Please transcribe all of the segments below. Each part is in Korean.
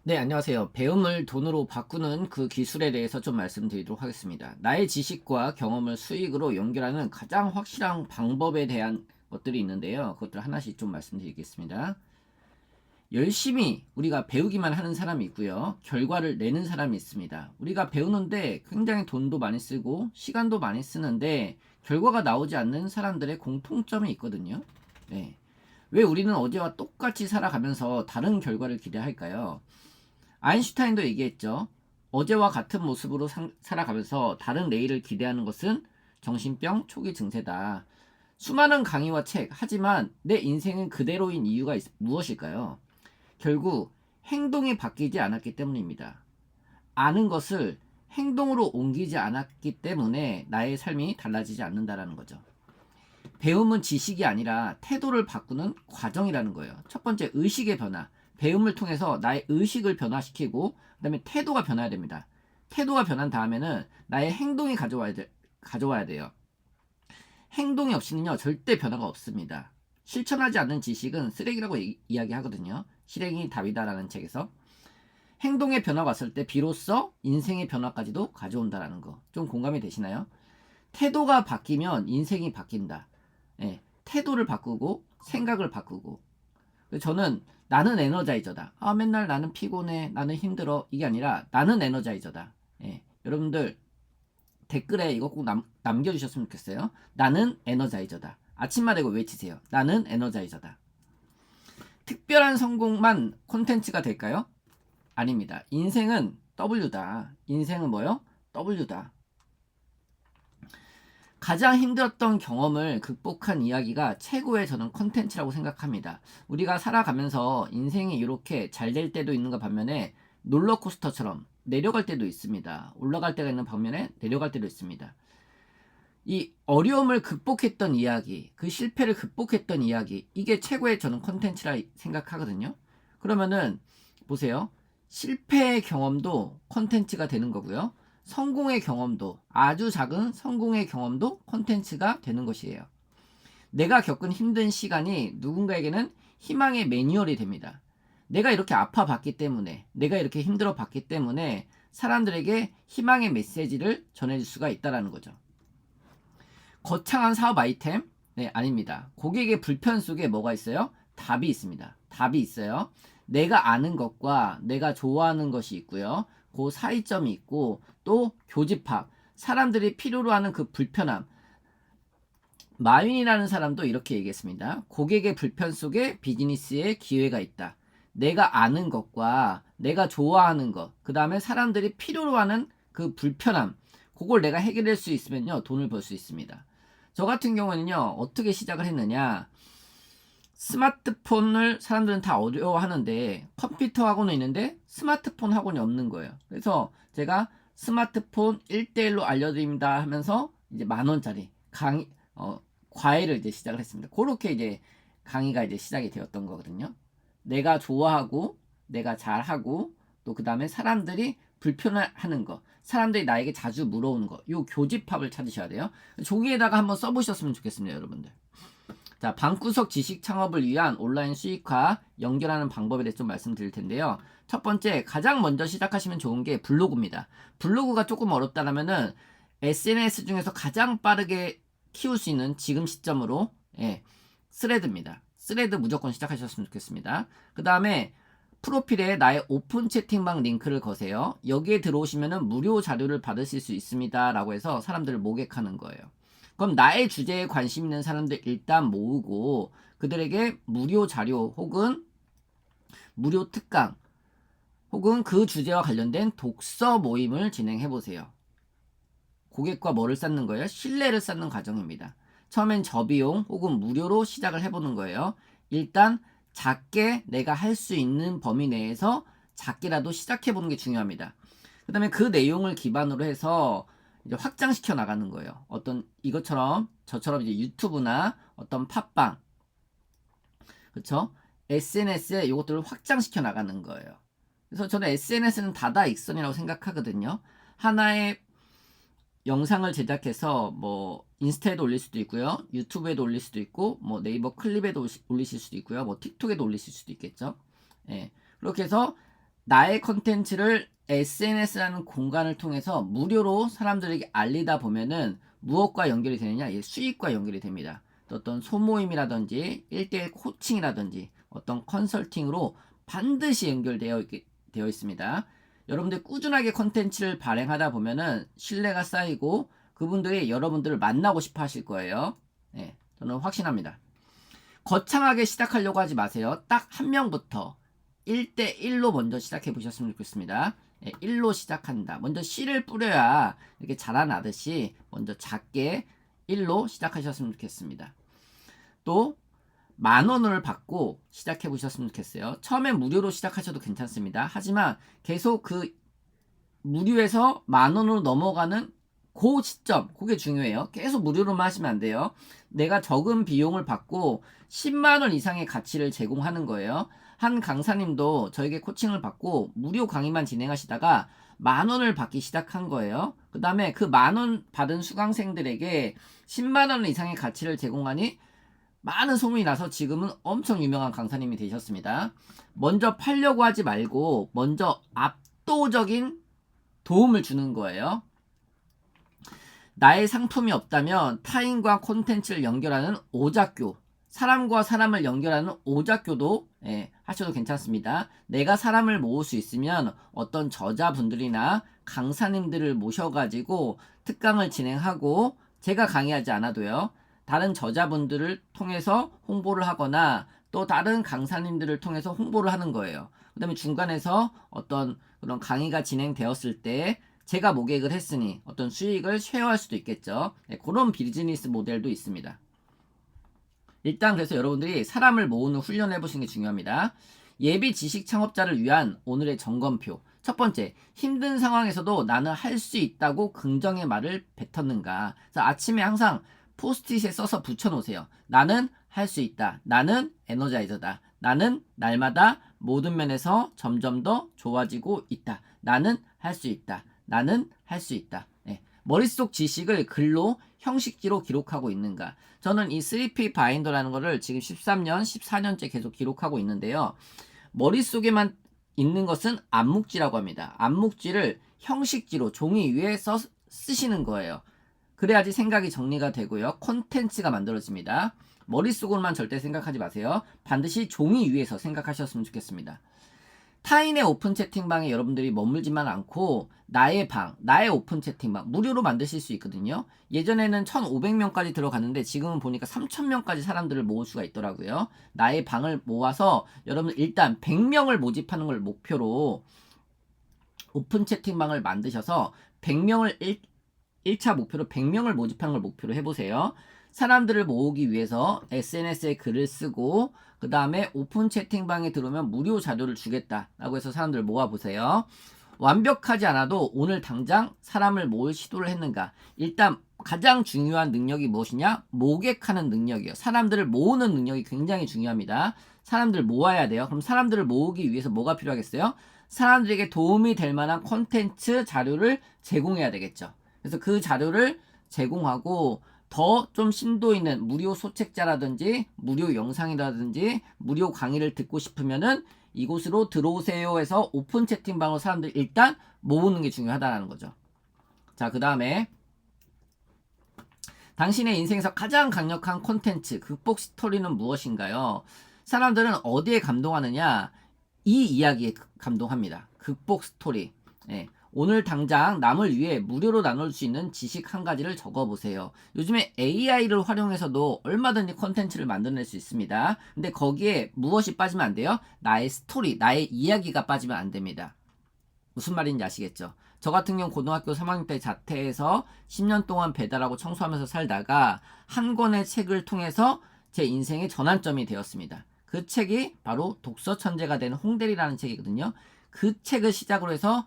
네, 안녕하세요. 배움을 돈으로 바꾸는 그 기술에 대해서 좀 말씀드리도록 하겠습니다. 나의 지식과 경험을 수익으로 연결하는 가장 확실한 방법에 대한 것들이 있는데요. 그것들 하나씩 좀 말씀드리겠습니다. 열심히 우리가 배우기만 하는 사람이 있고요. 결과를 내는 사람이 있습니다. 우리가 배우는데 굉장히 돈도 많이 쓰고 시간도 많이 쓰는데 결과가 나오지 않는 사람들의 공통점이 있거든요. 네. 왜 우리는 어제와 똑같이 살아가면서 다른 결과를 기대할까요? 아인슈타인도 얘기했죠. 어제와 같은 모습으로 살아가면서 다른 내일을 기대하는 것은 정신병 초기 증세다. 수많은 강의와 책, 하지만 내 인생은 그대로인 이유가 무엇일까요? 결국 행동이 바뀌지 않았기 때문입니다. 아는 것을 행동으로 옮기지 않았기 때문에 나의 삶이 달라지지 않는다라는 거죠. 배움은 지식이 아니라 태도를 바꾸는 과정이라는 거예요. 첫 번째, 의식의 변화. 배움을 통해서 나의 의식을 변화시키고 그다음에 태도가 변화해야 됩니다. 태도가 변한 다음에는 나의 행동이 가져와야 돼요. 행동이 없이는요 절대 변화가 없습니다. 실천하지 않는 지식은 쓰레기라고 이야기하거든요. 실행이 답이다라는 책에서. 행동의 변화가 왔을 때 비로소 인생의 변화까지도 가져온다라는 거. 좀 공감이 되시나요? 태도가 바뀌면 인생이 바뀐다. 예, 태도를 바꾸고 생각을 바꾸고. 저는 나는 에너자이저다. 아, 맨날 나는 피곤해, 나는 힘들어, 이게 아니라 나는 에너자이저다. 예, 여러분들 댓글에 이거 꼭 남겨주셨으면 좋겠어요. 나는 에너자이저다. 아침마다 이거 외치세요. 나는 에너자이저다. 특별한 성공만 콘텐츠가 될까요? 아닙니다. 인생은 W다. 인생은 뭐요? W다. 가장 힘들었던 경험을 극복한 이야기가 최고의 저는 컨텐츠라고 생각합니다. 우리가 살아가면서 인생이 이렇게 잘 될 때도 있는가 반면에 롤러코스터처럼 내려갈 때도 있습니다. 올라갈 때가 있는 반면에 내려갈 때도 있습니다. 이 어려움을 극복했던 이야기, 그 실패를 극복했던 이야기, 이게 최고의 저는 컨텐츠라 생각하거든요. 그러면은 보세요. 실패의 경험도 컨텐츠가 되는 거고요. 성공의 경험도, 아주 작은 성공의 경험도 컨텐츠가 되는 것이에요. 내가 겪은 힘든 시간이 누군가에게는 희망의 매뉴얼이 됩니다. 내가 이렇게 아파봤기 때문에, 내가 이렇게 힘들어봤기 때문에 사람들에게 희망의 메시지를 전해줄 수가 있다는 거죠. 거창한 사업 아이템? 네, 아닙니다. 고객의 불편 속에 뭐가 있어요? 답이 있습니다. 답이 있어요. 내가 아는 것과 내가 좋아하는 것이 있고요. 그 사이점이 있고 또 교집합. 사람들이 필요로 하는 그 불편함. 마윈이라는 사람도 이렇게 얘기했습니다. 고객의 불편 속에 비즈니스의 기회가 있다. 내가 아는 것과 내가 좋아하는 것, 그 다음에 사람들이 필요로 하는 그 불편함, 그걸 내가 해결할 수 있으면요, 돈을 벌 수 있습니다. 저 같은 경우는요, 어떻게 시작을 했느냐, 스마트폰을 사람들은 다 어려워하는데 컴퓨터 학원은 있는데 스마트폰 학원이 없는 거예요. 그래서 제가 스마트폰 1대1로 알려드립니다 하면서 이제 10,000원짜리 과외를 이제 시작을 했습니다. 그렇게 이제 강의가 이제 시작이 되었던 거거든요. 내가 좋아하고 내가 잘하고 또 그 다음에 사람들이 불편해하는 거, 사람들이 나에게 자주 물어오는 거, 요 교집합을 찾으셔야 돼요. 종이에다가 한번 써보셨으면 좋겠습니다, 여러분들. 자, 방구석 지식 창업을 위한 온라인 수익화 연결하는 방법에 대해서 좀 말씀드릴 텐데요. 첫 번째, 가장 먼저 시작하시면 좋은 게 블로그입니다. 블로그가 조금 어렵다면은 SNS 중에서 가장 빠르게 키울 수 있는 지금 시점으로 스레드입니다. 스레드 무조건 시작하셨으면 좋겠습니다. 그 다음에 프로필에 나의 오픈 채팅방 링크를 거세요. 여기에 들어오시면은 무료 자료를 받으실 수 있습니다. 라고 해서 사람들을 모객하는 거예요. 그럼 나의 주제에 관심 있는 사람들 일단 모으고 그들에게 무료 자료 혹은 무료 특강 혹은 그 주제와 관련된 독서 모임을 진행해 보세요. 고객과 뭐를 쌓는 거예요? 신뢰를 쌓는 과정입니다. 처음엔 저비용 혹은 무료로 시작을 해보는 거예요. 일단 작게 내가 할 수 있는 범위 내에서 작게라도 시작해보는 게 중요합니다. 그 다음에 그 내용을 기반으로 해서 이제 확장시켜 나가는 거예요. 어떤 이것처럼 저처럼 이제 유튜브나 어떤 팟빵, 그렇죠? SNS에 이것들을 확장시켜 나가는 거예요. 그래서 저는 SNS는 다다익선이라고 생각하거든요. 하나의 영상을 제작해서 뭐 인스타에도 올릴 수도 있고요. 유튜브에도 올릴 수도 있고 뭐 네이버 클립에도 올리실 수도 있고요. 뭐 틱톡에도 올리실 수도 있겠죠. 예. 그렇게 해서 나의 컨텐츠를 SNS라는 공간을 통해서 무료로 사람들에게 알리다 보면은 무엇과 연결이 되느냐? 수익과 연결이 됩니다. 어떤 소모임이라든지 1대1 코칭이라든지 어떤 컨설팅으로 반드시 되어 있습니다. 여러분들 꾸준하게 컨텐츠를 발행하다 보면은 신뢰가 쌓이고 그분들이 여러분들을 만나고 싶어 하실 거예요. 네, 저는 확신합니다. 거창하게 시작하려고 하지 마세요. 딱 한 명부터 1대1로 먼저 시작해 보셨으면 좋겠습니다. 1로 시작한다. 먼저 씨를 뿌려야 이렇게 자라나듯이 먼저 작게 1로 시작하셨으면 좋겠습니다. 또 10,000원을 받고 시작해 보셨으면 좋겠어요. 처음엔 무료로 시작하셔도 괜찮습니다. 하지만 계속 그 무료에서 10,000원으로 넘어가는 그 시점, 그게 중요해요. 계속 무료로만 하시면 안 돼요. 내가 적은 비용을 받고 10만원 이상의 가치를 제공하는 거예요. 한 강사님도 저에게 코칭을 받고 무료 강의만 진행하시다가 10,000원을 받기 시작한 거예요. 그 다음에 그 10,000원 받은 수강생들에게 10만원 이상의 가치를 제공하니 많은 소문이 나서 지금은 엄청 유명한 강사님이 되셨습니다. 먼저 팔려고 하지 말고 먼저 압도적인 도움을 주는 거예요. 나의 상품이 없다면 타인과 콘텐츠를 연결하는 오작교, 사람과 사람을 연결하는 오작교도 하셔도 괜찮습니다. 내가 사람을 모을 수 있으면 어떤 저자분들이나 강사님들을 모셔가지고 특강을 진행하고 제가 강의하지 않아도요. 다른 저자분들을 통해서 홍보를 하거나 또 다른 강사님들을 통해서 홍보를 하는 거예요. 그 다음에 중간에서 어떤 그런 강의가 진행되었을 때 제가 모객을 했으니 어떤 수익을 쉐어할 수도 있겠죠. 그런 비즈니스 모델도 있습니다. 일단 그래서 여러분들이 사람을 모으는 훈련을 해보시는 게 중요합니다. 예비 지식 창업자를 위한 오늘의 점검표. 첫 번째, 힘든 상황에서도 나는 할 수 있다고 긍정의 말을 뱉었는가. 그래서 아침에 항상 포스트잇에 써서 붙여놓으세요. 나는 할 수 있다. 나는 에너자이저다. 나는 날마다 모든 면에서 점점 더 좋아지고 있다. 나는 할 수 있다. 나는 할 수 있다. 머릿속 지식을 글로 형식지로 기록하고 있는가. 저는 이 3P 바인더라는 거를 지금 13년, 14년째 계속 기록하고 있는데요. 머릿속에만 있는 것은 암묵지라고 합니다. 암묵지를 형식지로 종이 위에 쓰시는 거예요. 그래야지 생각이 정리가 되고요. 콘텐츠가 만들어집니다. 머릿속으로만 절대 생각하지 마세요. 반드시 종이 위에서 생각하셨으면 좋겠습니다. 타인의 오픈 채팅방에 여러분들이 머물지만 않고 나의 방, 나의 오픈 채팅방 무료로 만드실 수 있거든요. 예전에는 1,500명까지 들어갔는데 지금은 보니까 3,000명까지 사람들을 모을 수가 있더라고요. 나의 방을 모아서 여러분 일단 100명을 모집하는 걸 목표로 오픈 채팅방을 만드셔서 100명을 1차 목표로 100명을 모집하는 걸 목표로 해보세요. 사람들을 모으기 위해서 SNS에 글을 쓰고 그 다음에 오픈 채팅방에 들어오면 무료 자료를 주겠다라고 해서 사람들을 모아보세요. 완벽하지 않아도 오늘 당장 사람을 모을 시도를 했는가. 일단 가장 중요한 능력이 무엇이냐? 모객하는 능력이에요. 사람들을 모으는 능력이 굉장히 중요합니다. 사람들을 모아야 돼요. 그럼 사람들을 모으기 위해서 뭐가 필요하겠어요? 사람들에게 도움이 될 만한 콘텐츠 자료를 제공해야 되겠죠. 그래서 그 자료를 제공하고 더 좀 심도 있는 무료 소책자라든지 무료 영상이라든지 무료 강의를 듣고 싶으면은 이곳으로 들어오세요 해서 오픈 채팅방으로 사람들 일단 모으는 게 중요하다는 거죠. 자, 그 다음에 당신의 인생에서 가장 강력한 콘텐츠 극복 스토리는 무엇인가요? 사람들은 어디에 감동하느냐? 이 이야기에 감동합니다. 극복 스토리. 오늘 당장 남을 위해 무료로 나눌 수 있는 지식 한 가지를 적어보세요. 요즘에 AI를 활용해서도 얼마든지 콘텐츠를 만들어낼 수 있습니다. 근데 거기에 무엇이 빠지면 안 돼요? 나의 스토리, 나의 이야기가 빠지면 안 됩니다. 무슨 말인지 아시겠죠? 저 같은 경우 고등학교 3학년 때 자퇴해서 10년 동안 배달하고 청소하면서 살다가 한 권의 책을 통해서 제 인생의 전환점이 되었습니다. 그 책이 바로 독서 천재가 된 홍대리라는 책이거든요. 그 책을 시작으로 해서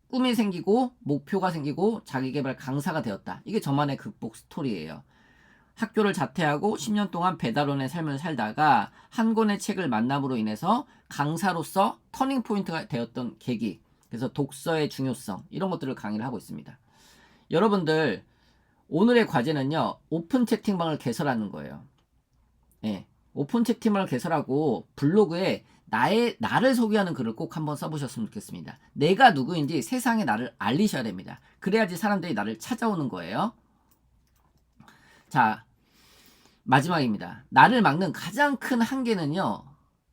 꿈이 생기고 목표가 생기고 자기계발 강사가 되었다. 이게 저만의 극복 스토리예요. 학교를 자퇴하고 10년 동안 배달원의 삶을 살다가 한 권의 책을 만남으로 인해서 강사로서 터닝포인트가 되었던 계기. 그래서 독서의 중요성 이런 것들을 강의를 하고 있습니다. 여러분들 오늘의 과제는요. 오픈 채팅방을 개설하는 거예요. 오픈 채팅방을 개설하고 블로그에 나를 소개하는 글을 꼭 한번 써보셨으면 좋겠습니다. 내가 누구인지 세상에 나를 알리셔야 됩니다. 그래야지 사람들이 나를 찾아오는 거예요. 자, 마지막입니다. 나를 막는 가장 큰 한계는요,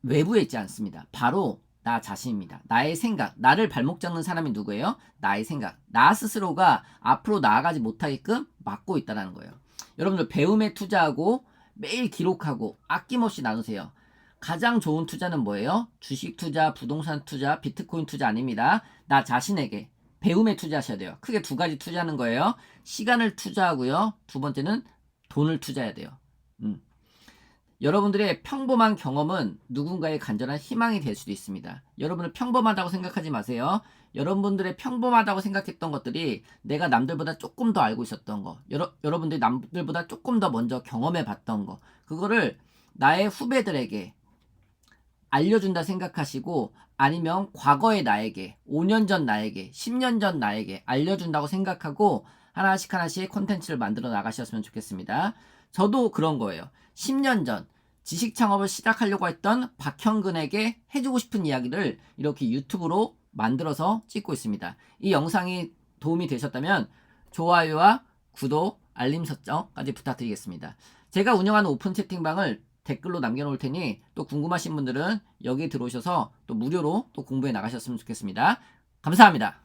외부에 있지 않습니다. 바로 나 자신입니다. 나의 생각, 나를 발목 잡는 사람이 누구예요? 나의 생각. 나 스스로가 앞으로 나아가지 못하게끔 막고 있다는 거예요. 여러분들 배움에 투자하고 매일 기록하고 아낌없이 나누세요. 가장 좋은 투자는 뭐예요? 주식 투자, 부동산 투자, 비트코인 투자 아닙니다. 나 자신에게 배움에 투자하셔야 돼요. 크게 두 가지 투자하는 거예요. 시간을 투자하고요. 두 번째는 돈을 투자해야 돼요. 여러분들의 평범한 경험은 누군가의 간절한 희망이 될 수도 있습니다. 여러분을 평범하다고 생각하지 마세요. 여러분들의 평범하다고 생각했던 것들이 내가 남들보다 조금 더 알고 있었던 거, 여러분들이 남들보다 조금 더 먼저 경험해 봤던 거, 그거를 나의 후배들에게 알려준다 생각하시고, 아니면 과거의 나에게, 5년 전 나에게, 10년 전 나에게 알려준다고 생각하고 하나씩 콘텐츠를 만들어 나가셨으면 좋겠습니다. 저도 그런 거예요. 10년 전 지식 창업을 시작하려고 했던 박형근에게 해주고 싶은 이야기를 이렇게 유튜브로 만들어서 찍고 있습니다. 이 영상이 도움이 되셨다면 좋아요와 구독, 알림 설정까지 부탁드리겠습니다. 제가 운영하는 오픈 채팅방을 댓글로 남겨놓을 테니 또 궁금하신 분들은 여기 들어오셔서 또 무료로 또 공부해 나가셨으면 좋겠습니다. 감사합니다.